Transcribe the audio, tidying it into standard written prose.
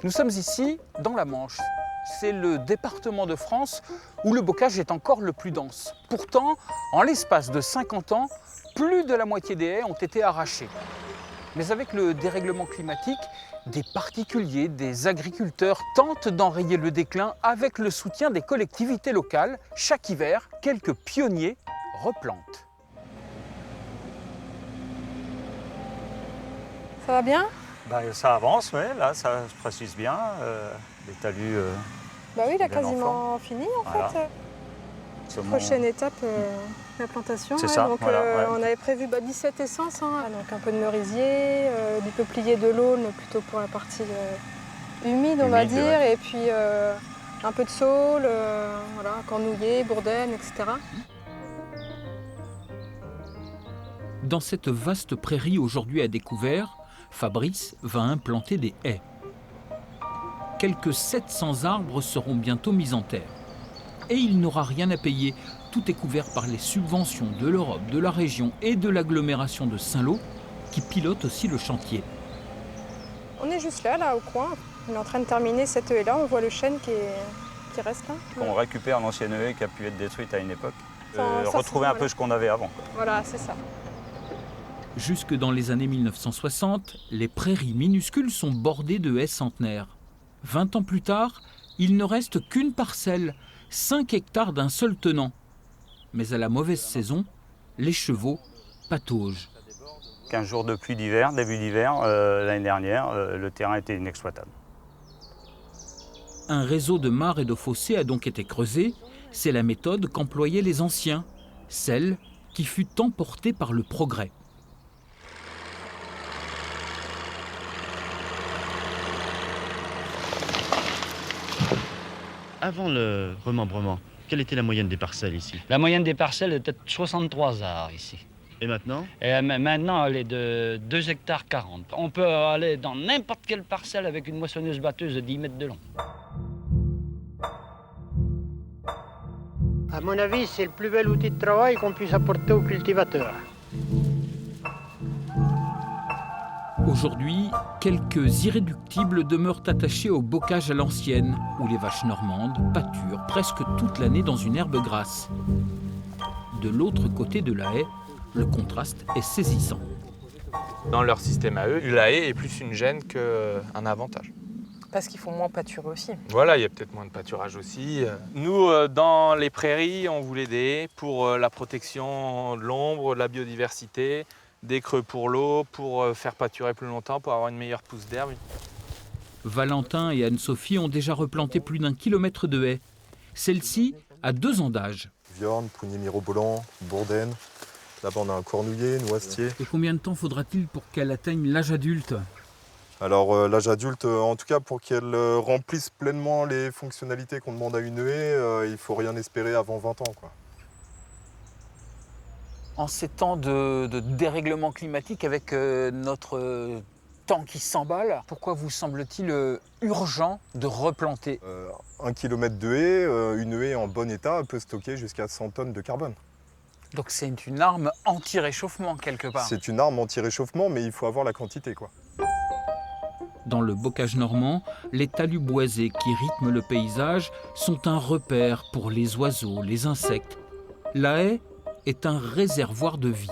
Nous sommes ici dans la Manche. C'est le département de France où le bocage est encore le plus dense. Pourtant, en l'espace de 50 ans, plus de la moitié des haies ont été arrachées. Mais avec le dérèglement climatique, des particuliers, des agriculteurs tentent d'enrayer le déclin avec le soutien des collectivités locales. Chaque hiver, quelques pionniers replantent. Ça va bien? Ça avance, oui, là ça se précise bien. Les talus. Bah oui, il a bien quasiment fini en Voilà. fait. Saumon. Prochaine étape, la plantation. C'est ouais. ça, Donc, voilà, ouais. on avait prévu 17 essences, hein. Donc un peu de merisier, du peuplier de l'Aulne plutôt pour la partie humide, on va Humide, dire, ouais. et puis un peu de saule, voilà, cornouiller, bourdaine, etc. Dans cette vaste prairie aujourd'hui à découvert, Fabrice va implanter des haies. Quelques 700 arbres seront bientôt mis en terre. Et il n'aura rien à payer. Tout est couvert par les subventions de l'Europe, de la région et de l'agglomération de Saint-Lô, qui pilote aussi le chantier. On est juste là, au coin. On est en train de terminer cette haie-là. On voit le chêne qui reste là. On récupère l'ancienne haie qui a pu être détruite à une époque. Ça, Retrouver un peu ce qu'on avait avant, quoi. Voilà, c'est ça. Jusque dans les années 1960, les prairies minuscules sont bordées de haies centenaires. 20 ans plus tard, il ne reste qu'une parcelle, 5 hectares d'un seul tenant. Mais à la mauvaise saison, les chevaux pataugent. 15 jours de pluie d'hiver, début d'hiver, l'année dernière, le terrain était inexploitable. Un réseau de mares et de fossés a donc été creusé. C'est la méthode qu'employaient les anciens, celle qui fut emportée par le progrès. Avant le remembrement, quelle était la moyenne des parcelles ici? La moyenne des parcelles était de 63 arts ici. Et maintenant? Et maintenant, elle est de 2 hectares 40. On peut aller dans n'importe quelle parcelle avec une moissonneuse-batteuse de 10 mètres de long. À mon avis, c'est le plus bel outil de travail qu'on puisse apporter aux cultivateurs. Aujourd'hui, quelques irréductibles demeurent attachés au bocage à l'ancienne, où les vaches normandes pâturent presque toute l'année dans une herbe grasse. De l'autre côté de la haie, le contraste est saisissant. Dans leur système à eux, la haie est plus une gêne qu'un avantage. Parce qu'ils font moins pâturer aussi. Voilà, il y a peut-être moins de pâturage aussi. Nous, dans les prairies, on voulait des haies pour la protection de l'ombre, de la biodiversité, des creux pour l'eau, pour faire pâturer plus longtemps, pour avoir une meilleure pousse d'herbe. Valentin et Anne-Sophie ont déjà replanté plus d'1 kilomètre de haies. Celle-ci a 2 ans d'âge. Viorne, prunier mirobolant, bourdaine. Là-bas, on a un cornouiller, noisetier. Et combien de temps faudra-t-il pour qu'elle atteigne l'âge adulte? Alors, l'âge adulte, en tout cas, pour qu'elle remplisse pleinement les fonctionnalités qu'on demande à une haie, il ne faut rien espérer avant 20 ans, quoi. En ces temps de dérèglement climatique avec notre temps qui s'emballe, pourquoi vous semble-t-il urgent de replanter? 1 kilomètre de haie, une haie en bon état peut stocker jusqu'à 100 tonnes de carbone. Donc c'est une arme anti-réchauffement quelque part. C'est une arme anti-réchauffement, mais il faut avoir la quantité, quoi. Dans le bocage normand, les talus boisés qui rythment le paysage sont un repère pour les oiseaux, les insectes. La haie est un réservoir de vie.